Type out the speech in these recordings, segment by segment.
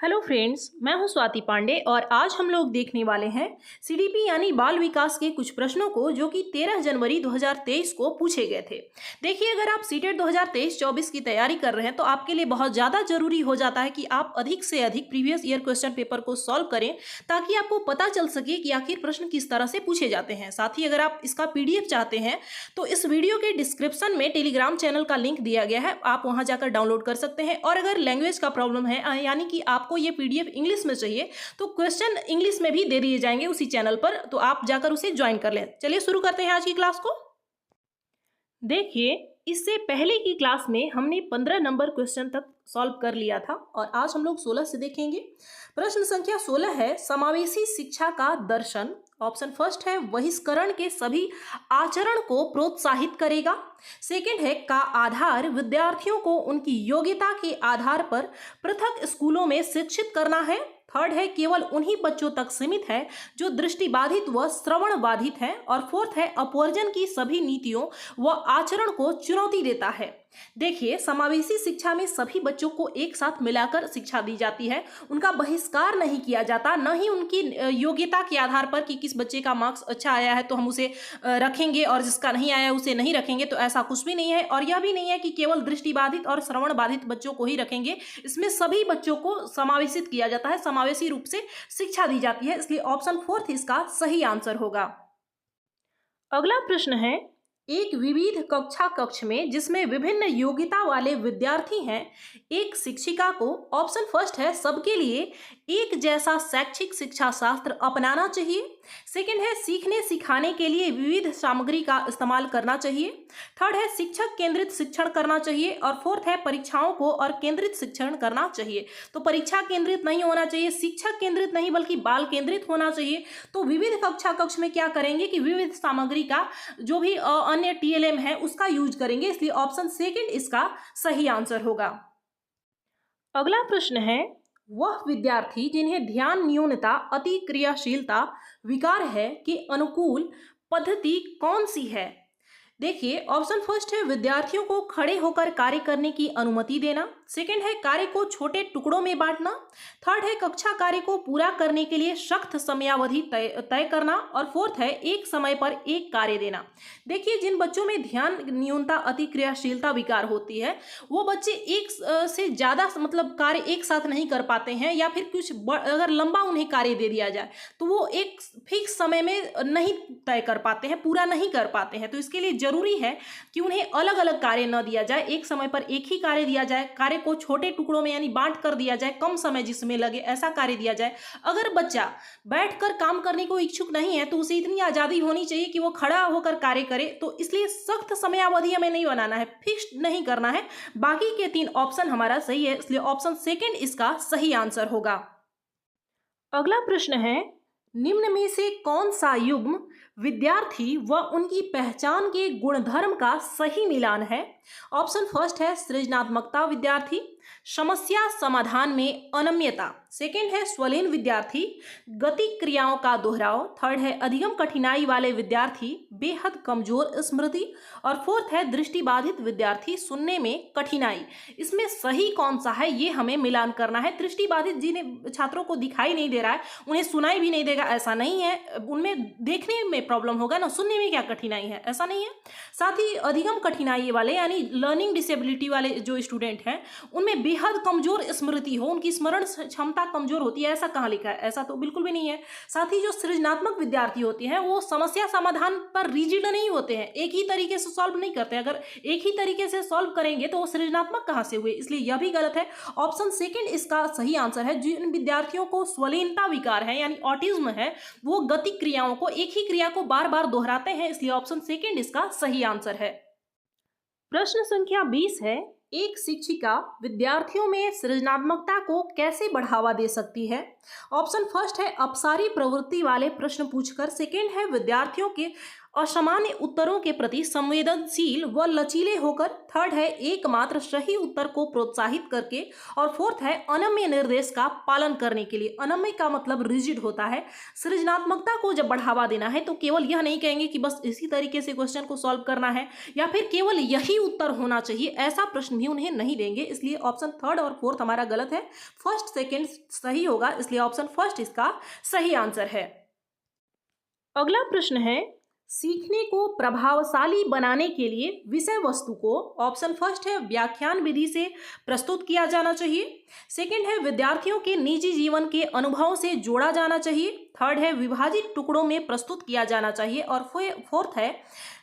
Hello friends, मैं हूं स्वाति पांडे और आज हम लोग देखने वाले हैं सीडीपी यानी बाल विकास के कुछ प्रश्नों को जो कि 13 जनवरी 2023 को पूछे गए थे। देखिए, अगर आप सीटेट 2023-24 की तैयारी कर रहे हैं तो आपके लिए बहुत ज़्यादा जरूरी हो जाता है कि आप अधिक से अधिक प्रीवियस ईयर क्वेश्चन पेपर को सॉल्व करें ताकि आपको पता चल सके कि आखिर प्रश्न किस तरह से पूछे जाते हैं। साथ ही अगर आप इसका PDF चाहते हैं तो इस वीडियो के डिस्क्रिप्शन में टेलीग्राम चैनल का लिंक दिया गया है, आप वहां जाकर डाउनलोड कर सकते हैं। और अगर लैंग्वेज का प्रॉब्लम है यानी कि आपको ये PDF इंग्लिश में चाहिए तो क्वेश्चन इंग्लिश में भी दे दिए जाएंगे उसी चैनल पर, तो आप जाकर उसे ज्वाइन कर लें। चलिए शुरू करते हैं आज की क्लास को। देखिए, इससे पहले की क्लास में हमने 15 नंबर क्वेश्चन तक सॉल्व कर लिया था और आज हम लोग 16 से देखेंगे। प्रश्न संख्या 16 है, समावेशी शिक्षा का दर्शन। ऑप्शन फर्स्ट है बहिष्करण के सभी आचरण को प्रोत्साहित करेगा। सेकंड है का आधार विद्यार्थियों को उनकी योग्यता के आधार पर पृथक स्कूलों में शिक्षित करना है। थर्ड है केवल उन्हीं बच्चों तक सीमित है जो दृष्टिबाधित व श्रवण बाधित हैं। और फोर्थ है अपवर्जन की सभी नीतियों व आचरण को चुनौती देता है। देखिए, समावेशी शिक्षा में सभी बच्चों को एक साथ मिलाकर शिक्षा दी जाती है, उनका बहिष्कार नहीं किया जाता, न ही उनकी योग्यता के आधार पर कि किस बच्चे का मार्क्स अच्छा आया है तो हम उसे रखेंगे और जिसका नहीं आया उसे नहीं रखेंगे, तो ऐसा कुछ भी नहीं है। और यह भी नहीं है कि केवल दृष्टिबाधित और श्रवण बाधित बच्चों को ही रखेंगे, इसमें सभी बच्चों को समावेशित किया जाता है, समावेशी रूप से शिक्षा दी जाती है। इसलिए ऑप्शन फोर्थ इसका सही आंसर होगा। अगला प्रश्न है, एक विविध कक्षा कक्ष में जिसमें विभिन्न योग्यता वाले विद्यार्थी हैं, एक शिक्षिका को ऑप्शन फर्स्ट है सबके लिए एक जैसा शैक्षिक शिक्षा शास्त्र अपनाना चाहिए। सेकंड है सीखने सिखाने के लिए विविध सामग्री का इस्तेमाल करना चाहिए। थर्ड है शिक्षक केंद्रित शिक्षण करना चाहिए। और फोर्थ है परीक्षाओं को और केंद्रित शिक्षण करना चाहिए। तो परीक्षा केंद्रित नहीं होना चाहिए, शिक्षक केंद्रित नहीं बल्कि बाल केंद्रित होना चाहिए। तो विविध कक्षा कक्ष में क्या करेंगे कि विविध सामग्री का जो भी अन्य TLM है उसका यूज करेंगे, इसलिए ऑप्शन सेकंड इसका सही आंसर होगा। अगला प्रश्न है, वह विद्यार्थी जिन्हें ध्यान न्यूनता अति क्रियाशीलता विकार है के अनुकूल पद्धति कौन सी है। देखिए, ऑप्शन फर्स्ट है विद्यार्थियों को खड़े होकर कार्य करने की अनुमति देना। सेकंड है कार्य को छोटे टुकड़ों में बांटना। थर्ड है कक्षा कार्य को पूरा करने के लिए सख्त समयावधि तय करना। और फोर्थ है एक समय पर एक कार्य देना। देखिए, जिन बच्चों में ध्यान न्यूनता अति क्रियाशीलता विकार होती है वो बच्चे एक से ज्यादा मतलब कार्य एक साथ नहीं कर पाते हैं, या फिर कुछ अगर लंबा उन्हें कार्य दे दिया जाए तो वो एक फिक्स समय में नहीं तय कर पाते हैं, पूरा नहीं कर पाते हैं। तो इसके लिए जरूरी है कि उन्हें अलग अलग कार्य न दिया जाए, एक समय पर एक ही कार्य दिया जाए, कार्य को छोटे टुकड़ों में यानी बांट कर दिया जाए, कम समय जिसमें लगे ऐसा कार्य दिया जाए। अगर बच्चा बैठकर काम करने को इच्छुक नहीं है तो उसे इतनी आजादी होनी चाहिए कि वो खड़ा होकर कार्य करे। तो इसलिए सख्त समयावधि हमें नहीं बनाना है, फिक्स नहीं करना है। बाकी के 3 ऑप्शन हमारा सही है, इसलिए ऑप्शन सेकंड इसका सही आंसर होगा। अगला प्रश्न है, निम्न में से कौन सा युग्म विद्यार्थी व उनकी पहचान के गुणधर्म का सही मिलान है। ऑप्शन फर्स्ट है सृजनात्मकता विद्यार्थी, समस्या समाधान में अनम्यता। सेकंड है स्वलीन विद्यार्थी, गति क्रियाओं का दोहराव। थर्ड है अधिगम कठिनाई वाले विद्यार्थी, बेहद कमजोर स्मृति। और फोर्थ है दृष्टिबाधित विद्यार्थी, सुनने में कठिनाई। इसमें सही कौन सा है ये हमें मिलान करना है। दृष्टिबाधित जिन्हें छात्रों को दिखाई नहीं दे रहा है उन्हें सुनाई भी नहीं देगा ऐसा नहीं है, उनमें देखने में प्रॉब्लम होगा ना, सुनने में क्या कठिनाई है ऐसा नहीं है। साथ ही अधिगम कठिनाई वाले यानी लर्निंग डिसेबिलिटी वाले जो स्टूडेंट हैं उनमें बेहद कमजोर स्मृति हो, उनकी स्मरण क्षमता कमजोर होती है, ऐसा कहाँ लिखा है, ऐसा तो बिल्कुल भी नहीं है। साथ ही जो सृजनात्मक विद्यार्थी होते हैं वो समस्या समाधान पर रिजिड नहीं होते हैं, एक ही तरीके से सॉल्व नहीं करते। अगर एक ही तरीके से सॉल्व करेंगे तो वो सृजनात्मक कहाँ से हुए, इसलिए यह भी गलत है। ऑप्शन सेकंड इसका सही आंसर है। जिन विद्यार्थियों को स्वलीनता विकार है यानी ऑटिज्म है वो गति क्रियाओं को, एक ही क्रिया को बार बार दोहराते हैं, इसलिए ऑप्शन सेकंड इसका सही आंसर है। प्रश्न संख्या 20 है, एक शिक्षिका विद्यार्थियों में सृजनात्मकता को कैसे बढ़ावा दे सकती है। ऑप्शन फर्स्ट है अपसारी प्रवृत्ति वाले प्रश्न पूछकर। सेकंड है विद्यार्थियों के असामान्य उत्तरों के प्रति संवेदनशील व लचीले होकर। थर्ड है एकमात्र सही उत्तर को प्रोत्साहित करके। और फोर्थ है अनम्य निर्देश का पालन करने के लिए। अनम्य का मतलब रिजिड होता है। सृजनात्मकता को जब बढ़ावा देना है तो केवल यह नहीं कहेंगे कि बस इसी तरीके से क्वेश्चन को सॉल्व करना है या फिर केवल यही उत्तर होना चाहिए, ऐसा प्रश्न भी उन्हें नहीं देंगे। इसलिए ऑप्शन थर्ड और फोर्थ हमारा गलत है, फर्स्ट सेकेंड सही होगा, इसलिए ऑप्शन फर्स्ट इसका सही आंसर है। अगला प्रश्न है सीखने को प्रभावशाली बनाने के लिए विषय वस्तु को, ऑप्शन फर्स्ट है व्याख्यान विधि से प्रस्तुत किया जाना चाहिए। सेकंड है विद्यार्थियों के निजी जीवन के अनुभवों से जोड़ा जाना चाहिए। थर्ड है विभाजित टुकड़ों में प्रस्तुत किया जाना चाहिए। और फोर्थ है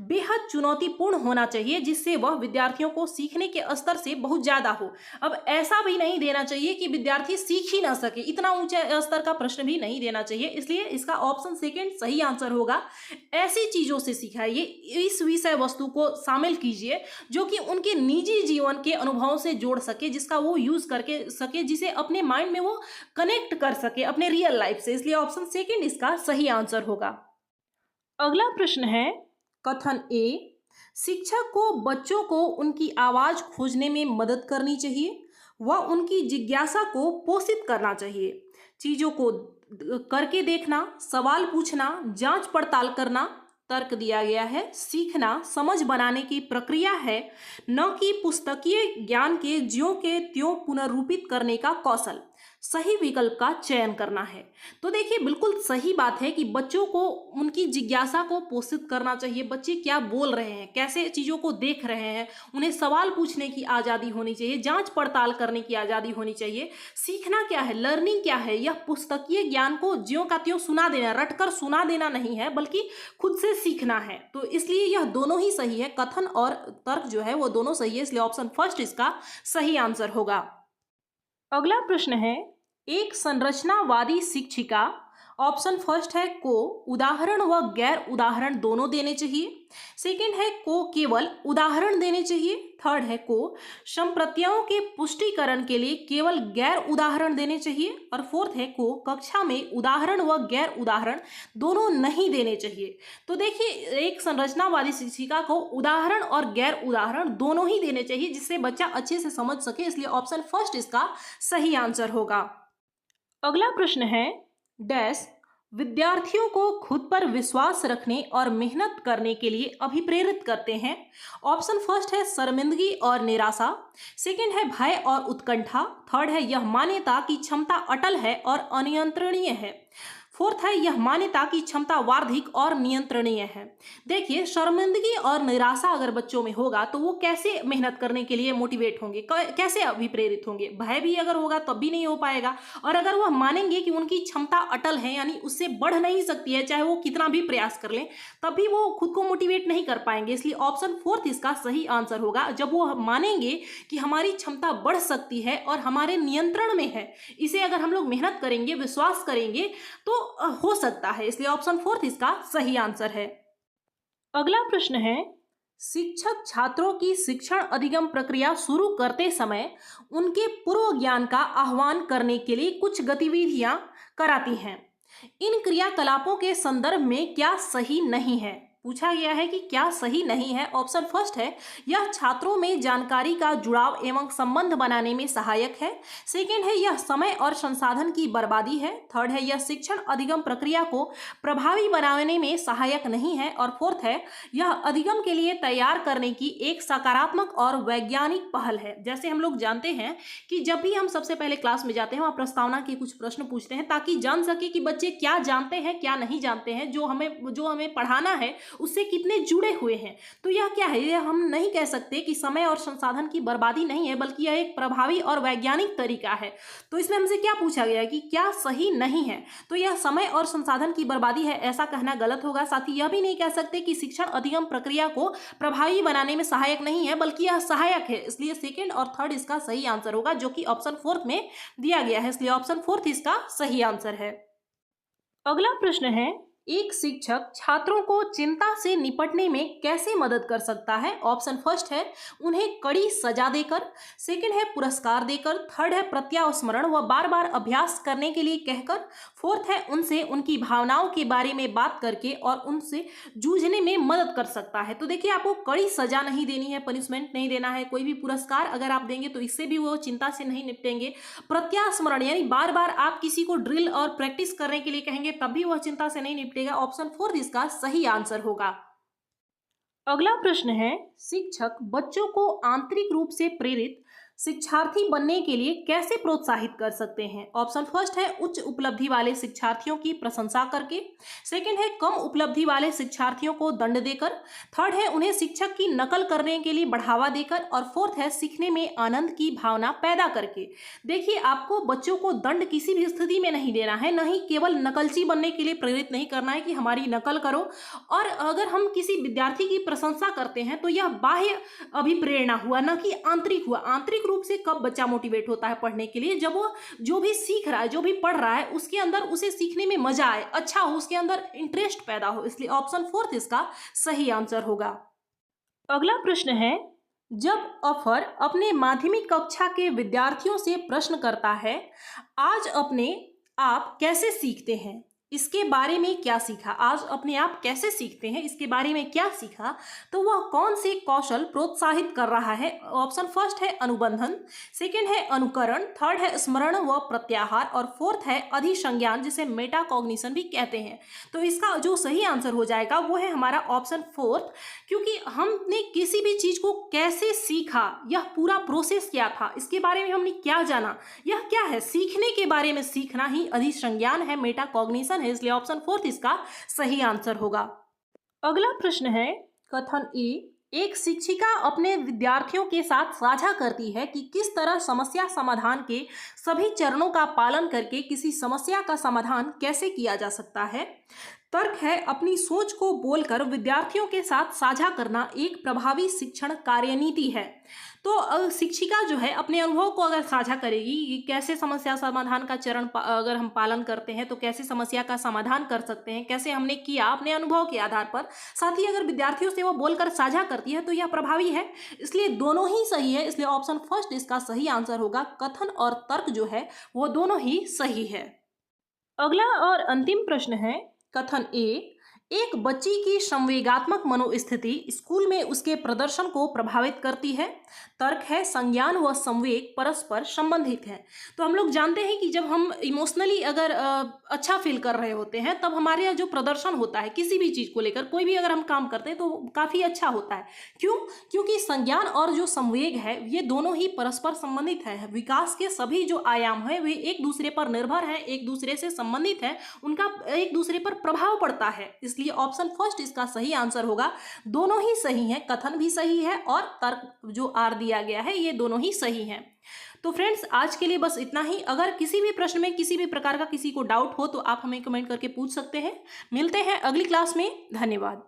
बेहद चुनौतीपूर्ण होना चाहिए जिससे वह विद्यार्थियों को सीखने के स्तर से बहुत ज्यादा हो। अब ऐसा भी नहीं देना चाहिए कि विद्यार्थी सीख ही ना सके, इतना ऊंचे स्तर का प्रश्न भी नहीं देना चाहिए। इसलिए इसका ऑप्शन सेकंड सही आंसर होगा। ऐसी चीजों से सिखाइए, इस विषय वस्तु को शामिल कीजिए जो कि उनके निजी जीवन के अनुभवों से जोड़ सके, जिसका वो यूज करके सके, जिसे अपने माइंड में वो कनेक्ट कर सके अपने रियल लाइफ से। इसलिए ऑप्शन सेकंड इसका सही आंसर होगा। अगला प्रश्न है कथन ए, शिक्षक को बच्चों को उनकी आवाज खोजने में मदद करनी चाहिए व उनकी जिज्ञासा को पोषित करना चाहिए। चीजों को करके देखना, सवाल पूछना, जांच पड़ताल करना। तर्क दिया गया है सीखना समझ बनाने की प्रक्रिया है, न कि पुस्तकीय ज्ञान के ज्यों के त्यों पुनर्रूपित करने का कौशल। सही विकल्प का चयन करना है। तो देखिए बिल्कुल सही बात है कि बच्चों को उनकी जिज्ञासा को पोषित करना चाहिए। बच्चे क्या बोल रहे हैं, कैसे चीज़ों को देख रहे हैं, उन्हें सवाल पूछने की आज़ादी होनी चाहिए, जांच पड़ताल करने की आज़ादी होनी चाहिए। सीखना क्या है, लर्निंग क्या है, यह पुस्तकीय ज्ञान को ज्यों का त्यों सुना देना, रटकर सुना देना नहीं है, बल्कि खुद से सीखना है। तो इसलिए यह दोनों ही सही है, कथन और तर्क जो है वो दोनों सही है, इसलिए ऑप्शन फर्स्ट इसका सही आंसर होगा। अगला प्रश्न है एक संरचनावादी शिक्षिका, ऑप्शन फर्स्ट है को उदाहरण व गैर उदाहरण दोनों देने चाहिए। सेकंड है को केवल उदाहरण देने चाहिए। थर्ड है को संप्रत्ययों के पुष्टिकरण के लिए केवल गैर उदाहरण देने चाहिए। और फोर्थ है को कक्षा में उदाहरण व गैर उदाहरण दोनों नहीं देने चाहिए। तो देखिए एक संरचनावादी शिक्षिका को उदाहरण और गैर उदाहरण दोनों ही देने चाहिए जिससे बच्चा अच्छे से समझ सके, इसलिए ऑप्शन फर्स्ट इसका सही आंसर होगा। अगला प्रश्न है डैश विद्यार्थियों को खुद पर विश्वास रखने और मेहनत करने के लिए अभिप्रेरित करते हैं। ऑप्शन फर्स्ट है शर्मिंदगी और निराशा। सेकंड है भय और उत्कंठा। थर्ड है यह मान्यता की क्षमता अटल है और अनियंत्रणीय है। फोर्थ है यह मान्यता की क्षमता वार्षिक और नियंत्रणीय है। देखिए शर्मिंदगी और निराशा अगर बच्चों में होगा तो वो कैसे मेहनत करने के लिए मोटिवेट होंगे, कैसे अभिप्रेरित होंगे। भय भी अगर होगा तब भी नहीं हो पाएगा। और अगर वह मानेंगे कि उनकी क्षमता अटल है यानी उससे बढ़ नहीं सकती है, चाहे वो कितना भी प्रयास कर लें, तब भी वो खुद को मोटिवेट नहीं कर पाएंगे। इसलिए ऑप्शन फोर्थ इसका सही आंसर होगा। जब वो मानेंगे कि हमारी क्षमता बढ़ सकती है और हमारे नियंत्रण में है, इसे अगर हम लोग मेहनत करेंगे, विश्वास करेंगे तो हो सकता है, इसलिए ऑप्शन फोर्थ इसका सही आंसर है। अगला प्रश्न है शिक्षक छात्रों की शिक्षण अधिगम प्रक्रिया शुरू करते समय उनके पूर्व ज्ञान का आह्वान करने के लिए कुछ गतिविधियां कराती हैं। इन क्रियाकलापों के संदर्भ में क्या सही नहीं है, पूछा गया है कि क्या सही नहीं है। ऑप्शन फर्स्ट है यह छात्रों में जानकारी का जुड़ाव एवं संबंध बनाने में सहायक है। सेकंड है यह समय और संसाधन की बर्बादी है। थर्ड है यह शिक्षण अधिगम प्रक्रिया को प्रभावी बनाने में सहायक नहीं है। और फोर्थ है यह अधिगम के लिए तैयार करने की एक सकारात्मक और वैज्ञानिक पहल है। जैसे हम लोग जानते हैं कि जब भी हम सबसे पहले क्लास में जाते हैं वहाँ प्रस्तावना के कुछ प्रश्न पूछते हैं ताकि जान सके कि बच्चे क्या जानते हैं क्या नहीं जानते हैं, जो हमें पढ़ाना है उससे कितने जुड़े हुए हैं। तो यह क्या है, यह हम नहीं कह सकते कि समय और संसाधन की बर्बादी नहीं है, बल्कि यह एक प्रभावी और वैज्ञानिक तरीका है। तो इसमें हमसे क्या पूछा गया है कि क्या सही नहीं है, तो यह समय और संसाधन की बर्बादी है, ऐसा कहना गलत होगा। साथ ही यह भी नहीं कह सकते कि शिक्षण अधिगम प्रक्रिया को प्रभावी बनाने में सहायक नहीं है, बल्कि यह सहायक है। इसलिए सेकेंड और थर्ड इसका सही आंसर होगा, जो कि ऑप्शन फोर्थ में दिया गया है, इसलिए ऑप्शन फोर्थ इसका सही आंसर है। अगला प्रश्न है एक शिक्षक छात्रों को चिंता से निपटने में कैसे मदद कर सकता है? ऑप्शन फर्स्ट है उन्हें कड़ी सजा देकर, सेकंड है पुरस्कार देकर, थर्ड है प्रत्यास्मरण व बार बार अभ्यास करने के लिए कहकर, फोर्थ है उनसे उनकी भावनाओं के बारे में बात करके और उनसे जूझने में मदद कर सकता है। तो देखिए, आपको कड़ी सजा नहीं देनी है, पनिशमेंट नहीं देना है, कोई भी पुरस्कार अगर आप देंगे तो इससे भी वो चिंता से नहीं निपटेंगे। प्रत्यास्मरण यानी बार बार आप किसी को ड्रिल और प्रैक्टिस करने के लिए कहेंगे तब भी वह चिंता से नहीं निपटेगा। ऑप्शन फोर्थ इसका सही आंसर होगा। अगला प्रश्न है, शिक्षक बच्चों को आंतरिक रूप से प्रेरित शिक्षार्थी बनने के लिए कैसे प्रोत्साहित कर सकते हैं? ऑप्शन फर्स्ट है उच्च उपलब्धि वाले शिक्षार्थियों की प्रशंसा करके, सेकंड है कम उपलब्धि वाले शिक्षार्थियों को दंड देकर, थर्ड है उन्हें शिक्षक की नकल करने के लिए बढ़ावा देकर, और फोर्थ है सीखने में आनंद की भावना पैदा करके। देखिए, आपको बच्चों को दंड किसी भी स्थिति में नहीं देना है, नहीं केवल नकलची बनने के लिए प्रेरित नहीं करना है कि हमारी नकल करो। और अगर हम किसी विद्यार्थी की प्रशंसा करते हैं तो यह बाह्य अभिप्रेरणा हुआ, न कि आंतरिक हुआ। आंतरिक रूप से कब बच्चा मोटिवेट होता है पढ़ने के लिए? जब वो जो भी सीख रहा है, जो भी पढ़ रहा है, उसके अंदर उसे सीखने में मजा आए, अच्छा हो, उसके अंदर इंटरेस्ट पैदा हो। इसलिए ऑप्शन फोर्थ इसका सही आंसर होगा। अगला प्रश्न है, जब अफर अपने माध्यमिक कक्षा के विद्यार्थियों से प्रश्न करता है, आज अपने आप कैसे सीखते हैं, इसके बारे में क्या सीखा? आज अपने आप कैसे सीखते हैं, इसके बारे में क्या सीखा? तो वह कौन से कौशल प्रोत्साहित कर रहा है? ऑप्शन फर्स्ट है अनुबंधन, सेकंड है अनुकरण, थर्ड है स्मरण व प्रत्याहार, और फोर्थ है अधिसंज्ञान, जिसे मेटाकॉग्निशन भी कहते हैं। तो इसका जो सही आंसर हो जाएगा वो है हमारा ऑप्शन फोर्थ, क्योंकि हमने किसी भी चीज को कैसे सीखा, यह पूरा प्रोसेस क्या था, इसके बारे में हमने क्या जाना, यह क्या है, सीखने के बारे में सीखना ही अधिसंज्ञान है, मेटाकॉग्निशन है। इसलिए ऑप्शन फोर्थ इसका सही आंसर होगा। अगला प्रश्न है, कथन ए, एक शिक्षिका अपने विद्यार्थियों के साथ साझा करती है कि किस तरह समस्या समाधान के सभी चरणों का पालन करके किसी समस्या का समाधान कैसे किया जा सकता है। तर्क है अपनी सोच को बोलकर विद्यार्थियों के साथ साझा करना एक प्रभावी शिक्षण कार्यनीति है। तो शिक्षिका जो है अपने अनुभव को अगर साझा करेगी कि कैसे समस्या समाधान का चरण अगर हम पालन करते हैं तो कैसे समस्या का समाधान कर सकते हैं, कैसे हमने किया अपने अनुभव के आधार पर, साथ ही अगर विद्यार्थियों से वो बोलकर साझा करती है तो यह प्रभावी है। इसलिए दोनों ही सही है, इसलिए ऑप्शन फर्स्ट इसका सही आंसर होगा। कथन और तर्क जो है वो दोनों ही सही है। अगला और अंतिम प्रश्न है, कथन ए, एक बच्ची की संवेगात्मक मनोस्थिति स्कूल में उसके प्रदर्शन को प्रभावित करती है। तर्क है संज्ञान व संवेग परस्पर संबंधित है। तो हम लोग जानते हैं कि जब हम इमोशनली अगर अच्छा फील कर रहे होते हैं तब हमारे यहाँ जो प्रदर्शन होता है किसी भी चीज़ को लेकर, कोई भी अगर हम काम करते हैं तो काफ़ी अच्छा होता है। क्यों? क्योंकि संज्ञान और जो संवेग है ये दोनों ही परस्पर संबंधित है। विकास के सभी जो आयाम है वे एक दूसरे पर निर्भर हैं, एक दूसरे से संबंधित है, उनका एक दूसरे पर प्रभाव पड़ता है। इसलिए ऑप्शन फर्स्ट इसका सही आंसर होगा। दोनों ही सही हैं, कथन भी सही है और तर्क जो आर दिया गया है ये दोनों ही सही हैं। तो फ्रेंड्स, आज के लिए बस इतना ही। अगर किसी भी प्रश्न में किसी भी प्रकार का किसी को डाउट हो तो आप हमें कमेंट करके पूछ सकते हैं। मिलते हैं अगली क्लास में। धन्यवाद।